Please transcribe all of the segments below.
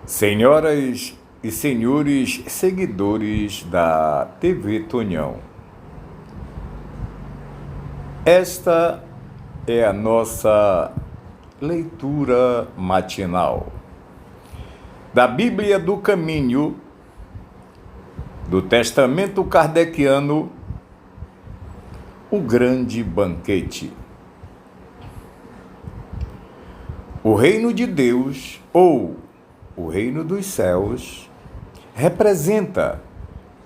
Senhoras e senhores seguidores da TV Tonhão, esta é a nossa leitura matinal da Bíblia do Caminho, do Testamento Kardeciano, o Grande Banquete. O reino de Deus, ou o reino dos céus, representa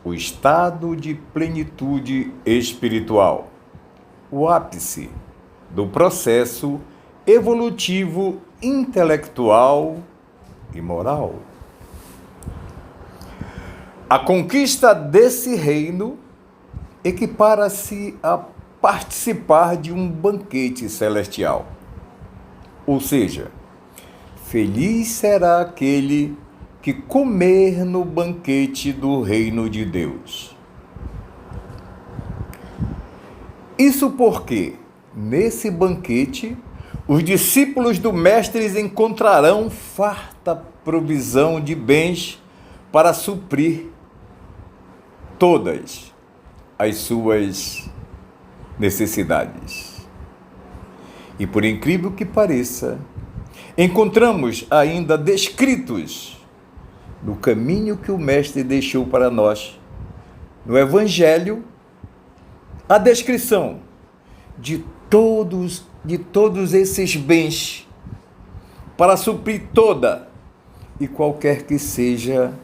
o estado de plenitude espiritual, o ápice do processo evolutivo intelectual e moral. A conquista desse reino equipara-se a participar de um banquete celestial. Ou seja, feliz será aquele que comer no banquete do reino de Deus. Isso porque, nesse banquete, os discípulos do Mestre encontrarão farta provisão de bens para suprir todas as suas necessidades. E por incrível que pareça, encontramos ainda descritos no caminho que o Mestre deixou para nós, no Evangelho, a descrição de todos esses bens para suprir toda e qualquer que seja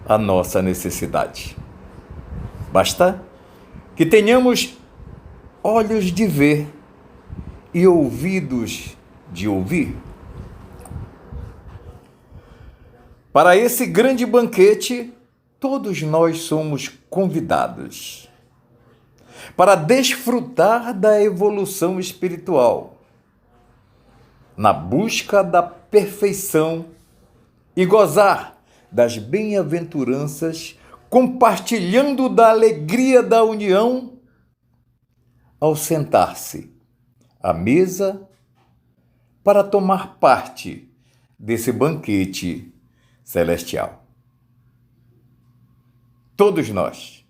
a nossa necessidade. Basta que tenhamos olhos de ver e ouvidos de ouvir. Para esse grande banquete, todos nós somos convidados para desfrutar da evolução espiritual, na busca da perfeição e gozar das bem-aventuranças, compartilhando da alegria da união ao sentar-se à mesa para tomar parte desse banquete celestial. Todos nós,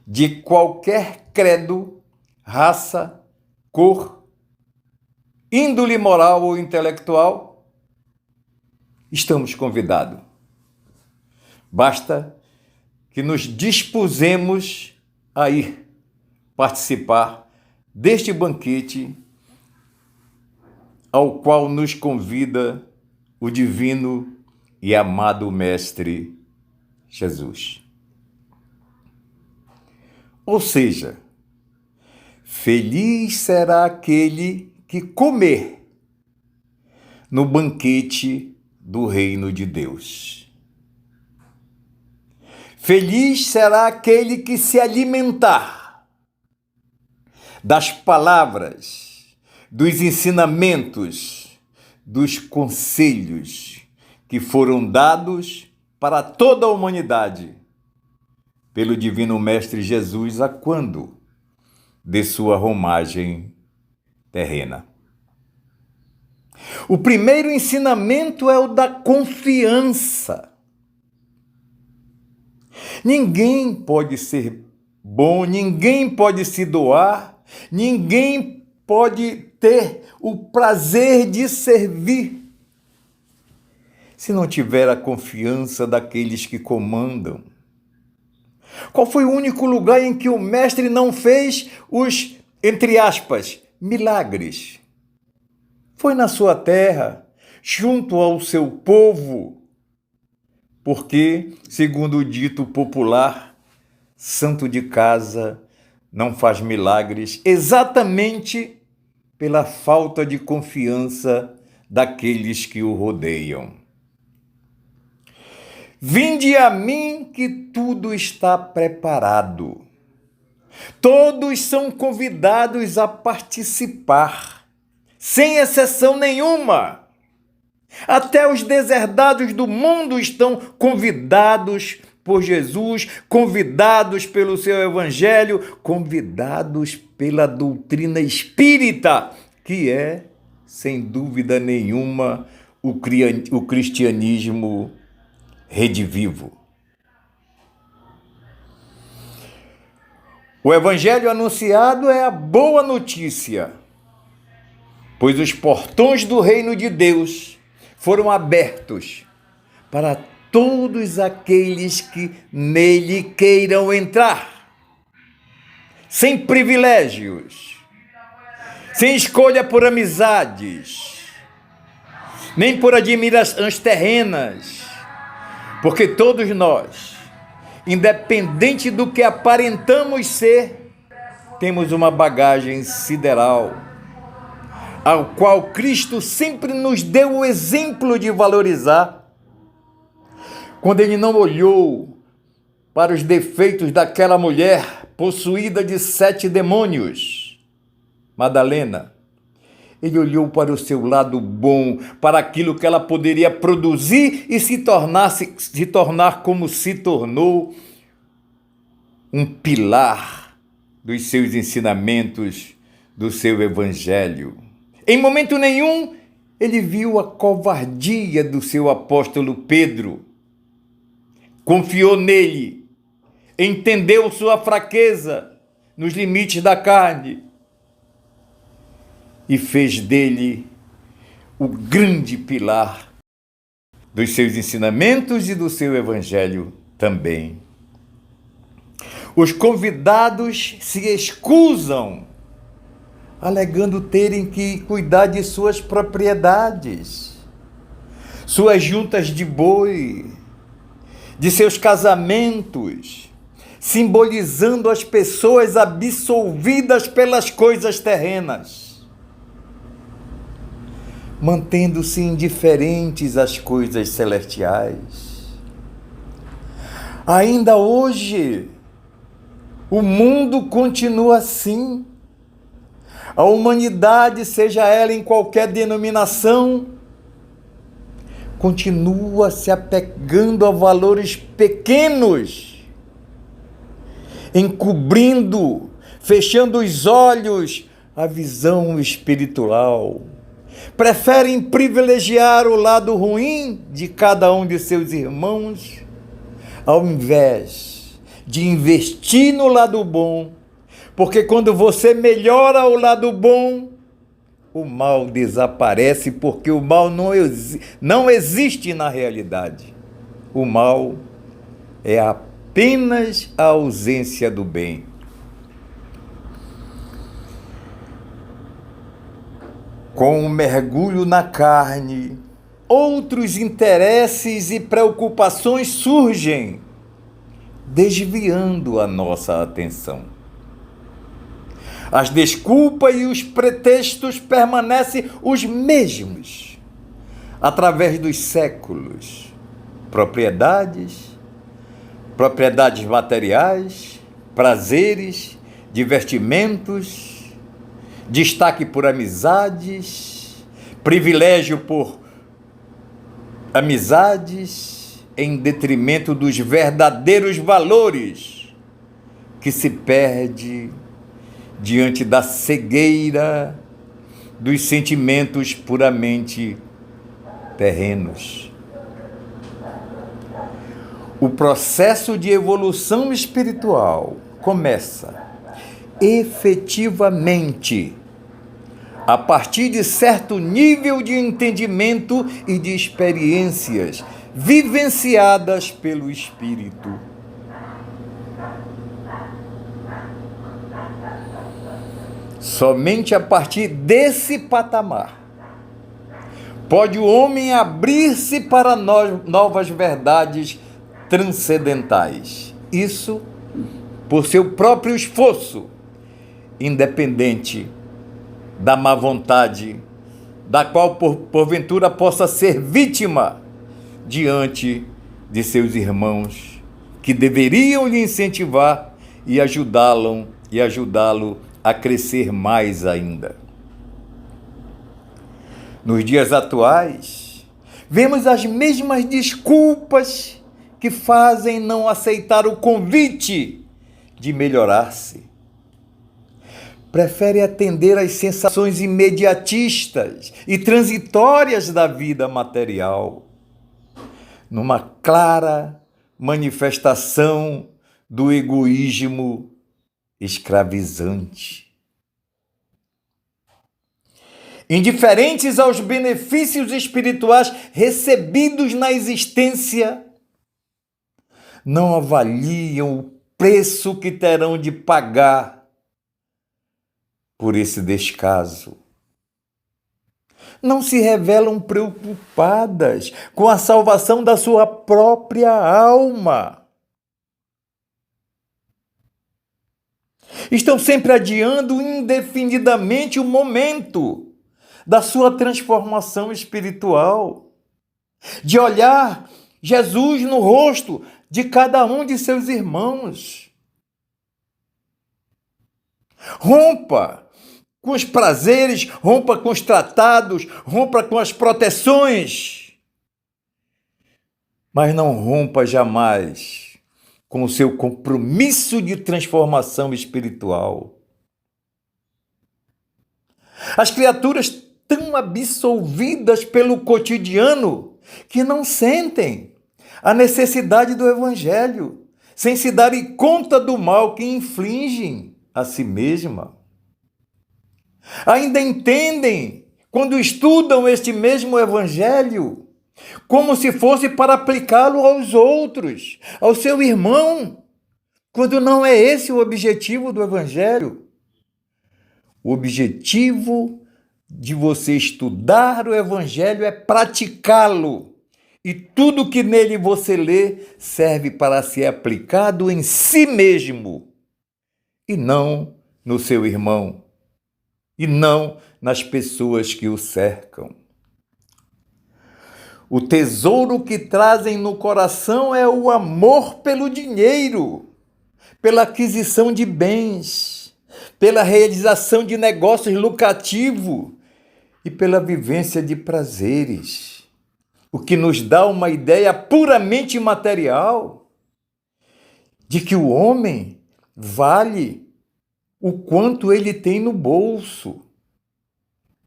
de qualquer credo, raça, cor, índole moral ou intelectual, estamos convidados. Basta que nos dispusemos a ir participar deste banquete ao qual nos convida o divino e amado Mestre Jesus. Ou seja, feliz será aquele que comer no banquete do reino de Deus. Feliz será aquele que se alimentar das palavras, dos ensinamentos, dos conselhos que foram dados para toda a humanidade pelo Divino Mestre Jesus a quando de sua romagem terrena. O primeiro ensinamento é o da confiança. Ninguém pode ser bom, ninguém pode se doar, ninguém pode ter o prazer de servir se não tiver a confiança daqueles que comandam. Qual foi o único lugar em que o Mestre não fez os, entre aspas, milagres? Foi na sua terra, junto ao seu povo, porque, segundo o dito popular, santo de casa não faz milagres exatamente pela falta de confiança daqueles que o rodeiam. Vinde a mim que tudo está preparado. Todos são convidados a participar, sem exceção nenhuma. Até os deserdados do mundo estão convidados por Jesus, convidados pelo seu evangelho, convidados pela doutrina espírita, que é, sem dúvida nenhuma, o cristianismo redivivo. O evangelho anunciado é a boa notícia, pois os portões do reino de Deus foram abertos para todos aqueles que nele queiram entrar, sem privilégios, sem escolha por amizades, nem por admirações terrenas, porque todos nós, independente do que aparentamos ser, temos uma bagagem sideral, ao qual Cristo sempre nos deu o exemplo de valorizar, quando ele não olhou para os defeitos daquela mulher possuída de 7 demônios, Madalena. Ele olhou para o seu lado bom, para aquilo que ela poderia produzir e se tornar como se tornou, um pilar dos seus ensinamentos, do seu evangelho. Em momento nenhum, ele viu a covardia do seu apóstolo Pedro. Confiou nele, entendeu sua fraqueza nos limites da carne e fez dele o grande pilar dos seus ensinamentos e do seu evangelho também. Os convidados se excusam, alegando terem que cuidar de suas propriedades, suas juntas de boi, de seus casamentos, simbolizando as pessoas absolvidas pelas coisas terrenas, mantendo-se indiferentes às coisas celestiais. Ainda hoje, o mundo continua assim. A humanidade, seja ela em qualquer denominação, continua se apegando a valores pequenos, encobrindo, fechando os olhos à visão espiritual. Preferem privilegiar o lado ruim de cada um de seus irmãos, ao invés de investir no lado bom, porque quando você melhora o lado bom, o mal desaparece, porque o mal não existe na realidade. O mal é apenas a ausência do bem. Com o mergulho na carne, outros interesses e preocupações surgem, desviando a nossa atenção. As desculpas e os pretextos permanecem os mesmos, através dos séculos. Propriedades materiais, prazeres, divertimentos, destaque por amizades, privilégio por amizades, em detrimento dos verdadeiros valores, que se perde diante da cegueira dos sentimentos puramente terrenos. O processo de evolução espiritual começa efetivamente a partir de certo nível de entendimento e de experiências vivenciadas pelo Espírito. Somente a partir desse patamar pode o homem abrir-se para novas verdades transcendentais. Isso por seu próprio esforço, independente da má vontade, da qual porventura possa ser vítima diante de seus irmãos, que deveriam lhe incentivar e ajudá-lo a crescer mais ainda. Nos dias atuais, vemos as mesmas desculpas que fazem não aceitar o convite de melhorar-se. prefere atender às sensações imediatistas e transitórias da vida material, numa clara manifestação do egoísmo escravizante. Indiferentes aos benefícios espirituais recebidos na existência, não avaliam o preço que terão de pagar por esse descaso. Não se revelam preocupadas com a salvação da sua própria alma. Estão sempre adiando indefinidamente o momento da sua transformação espiritual, de olhar Jesus no rosto de cada um de seus irmãos. Rompa com os prazeres, rompa com os tratados, rompa com as proteções, mas não rompa jamais com o seu compromisso de transformação espiritual. As criaturas tão absolvidas pelo cotidiano que não sentem a necessidade do Evangelho, sem se darem conta do mal que infligem a si mesma. Ainda entendem, quando estudam este mesmo Evangelho, como se fosse para aplicá-lo aos outros, ao seu irmão, quando não é esse o objetivo do Evangelho. O objetivo de você estudar o Evangelho é praticá-lo. E tudo que nele você lê serve para ser aplicado em si mesmo, e não no seu irmão, e não nas pessoas que o cercam. O tesouro que trazem no coração é o amor pelo dinheiro, pela aquisição de bens, pela realização de negócios lucrativos e pela vivência de prazeres, o que nos dá uma ideia puramente material de que o homem vale o quanto ele tem no bolso,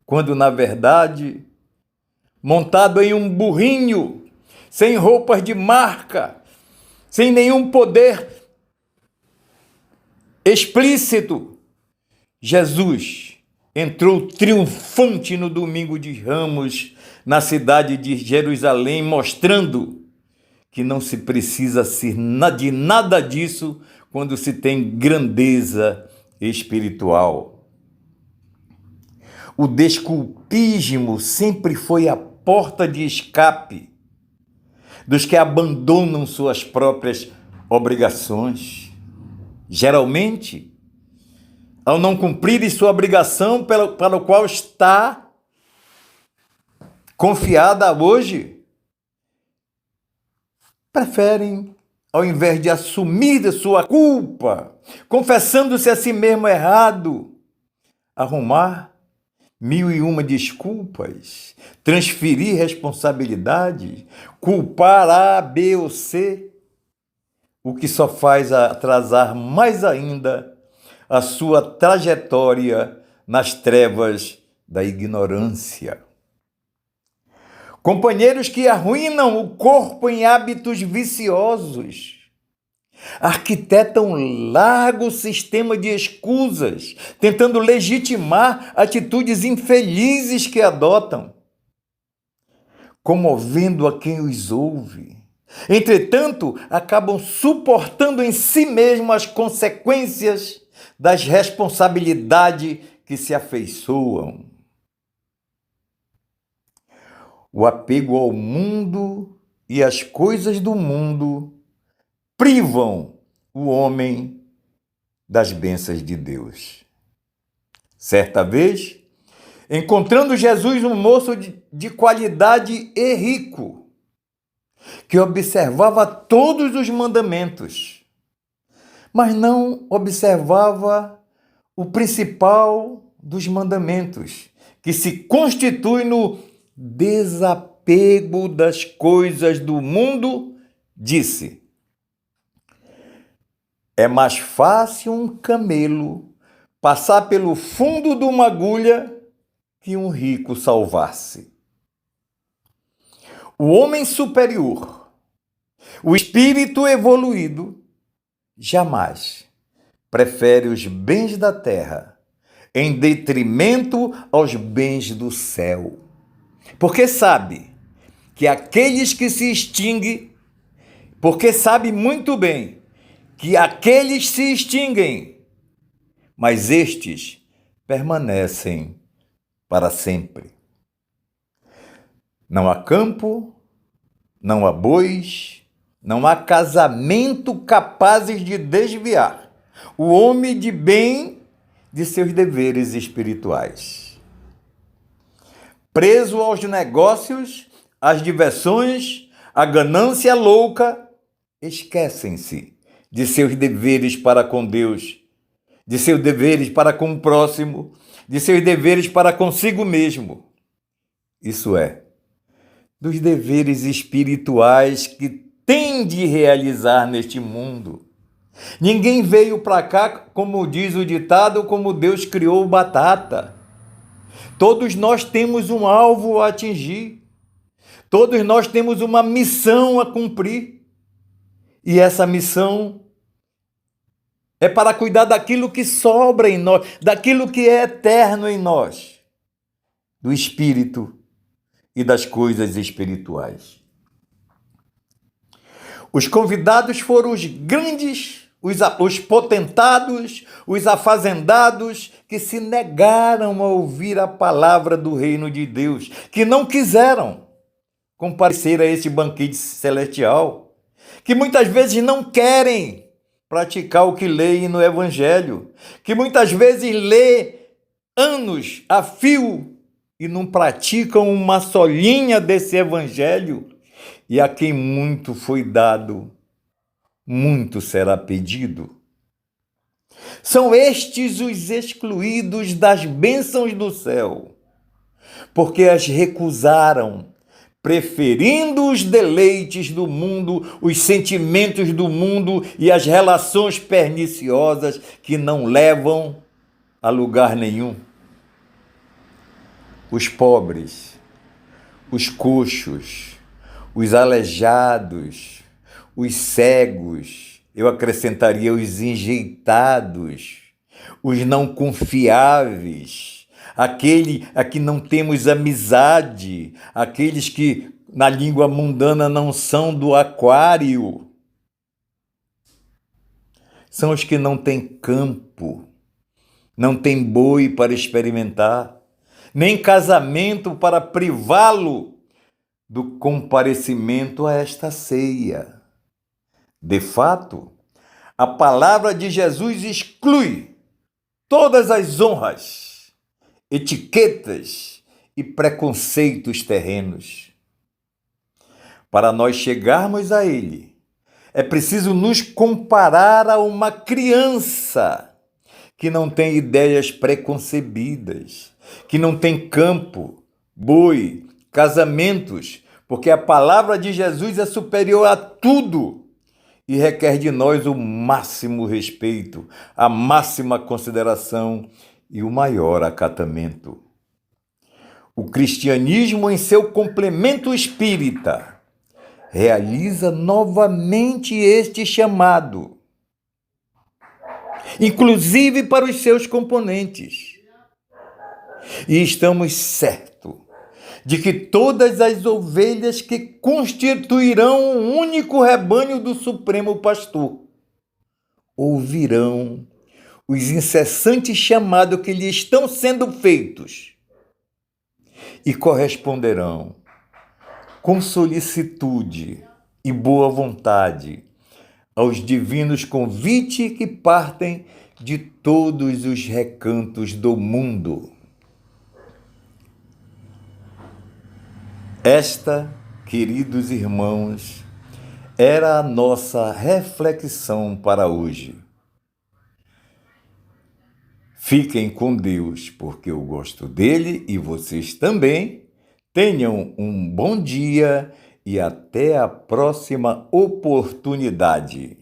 quando, na verdade, montado em um burrinho, sem roupas de marca, sem nenhum poder explícito, Jesus entrou triunfante no domingo de Ramos, na cidade de Jerusalém, mostrando que não se precisa ser de nada disso quando se tem grandeza espiritual. O desculpismo sempre foi a porta de escape dos que abandonam suas próprias obrigações. Geralmente, ao não cumprirem sua obrigação para o qual está confiada hoje, preferem, ao invés de assumir de sua culpa, confessando-se a si mesmo errado, arrumar 1001 desculpas, transferir responsabilidade, culpar A, B ou C, o que só faz atrasar mais ainda a sua trajetória nas trevas da ignorância. Companheiros que arruinam o corpo em hábitos viciosos, arquitetam um largo sistema de escusas, tentando legitimar atitudes infelizes que adotam, comovendo a quem os ouve. Entretanto, acabam suportando em si mesmo as consequências das responsabilidades que se afeiçoam. O apego ao mundo e às coisas do mundo privam o homem das bênçãos de Deus. Certa vez, encontrando Jesus um moço de qualidade e rico, que observava todos os mandamentos, mas não observava o principal dos mandamentos, que se constitui no desapego das coisas do mundo, disse: é mais fácil um camelo passar pelo fundo de uma agulha que um rico salvasse. O homem superior, o espírito evoluído, jamais prefere os bens da terra em detrimento aos bens do céu. Porque sabe que aqueles que se extinguem, porque sabe muito bem que aqueles se extinguem, mas estes permanecem para sempre. Não há campo, não há bois, não há casamento capazes de desviar o homem de bem de seus deveres espirituais. Preso aos negócios, às diversões, à ganância louca, esquecem-se de seus deveres para com Deus, de seus deveres para com o próximo, de seus deveres para consigo mesmo. Isso é, dos deveres espirituais que tem de realizar neste mundo. Ninguém veio para cá, como diz o ditado, como Deus criou batata. Todos nós temos um alvo a atingir. Todos nós temos uma missão a cumprir. E essa missão é para cuidar daquilo que sobra em nós, daquilo que é eterno em nós, do espírito e das coisas espirituais. Os convidados foram os grandes, os potentados, os afazendados que se negaram a ouvir a palavra do reino de Deus, que não quiseram comparecer a esse banquete celestial, que muitas vezes não querem praticar o que leem no Evangelho, que muitas vezes lê anos a fio e não praticam uma solinha desse Evangelho, e a quem muito foi dado, muito será pedido. São estes os excluídos das bênçãos do céu, porque as recusaram, preferindo os deleites do mundo, os sentimentos do mundo e as relações perniciosas que não levam a lugar nenhum. Os pobres, os coxos, os aleijados, os cegos, eu acrescentaria os enjeitados, os não confiáveis, aquele a que não temos amizade, aqueles que na língua mundana não são do aquário. São os que não têm campo, não têm boi para experimentar, nem casamento para privá-lo do comparecimento a esta ceia. De fato, a palavra de Jesus exclui todas as honras, etiquetas e preconceitos terrenos. Para nós chegarmos a Ele, é preciso nos comparar a uma criança que não tem ideias preconcebidas, que não tem campo, boi, casamentos, porque a palavra de Jesus é superior a tudo e requer de nós o máximo respeito, a máxima consideração e o maior acatamento. O cristianismo, em seu complemento espírita, realiza novamente este chamado, inclusive para os seus componentes. E estamos certos de que todas as ovelhas que constituirão o único rebanho do Supremo Pastor ouvirão os incessantes chamados que lhe estão sendo feitos e corresponderão com solicitude e boa vontade aos divinos convites que partem de todos os recantos do mundo. Esta, queridos irmãos, era a nossa reflexão para hoje. Fiquem com Deus, porque eu gosto dele e vocês também. Tenham um bom dia e até a próxima oportunidade.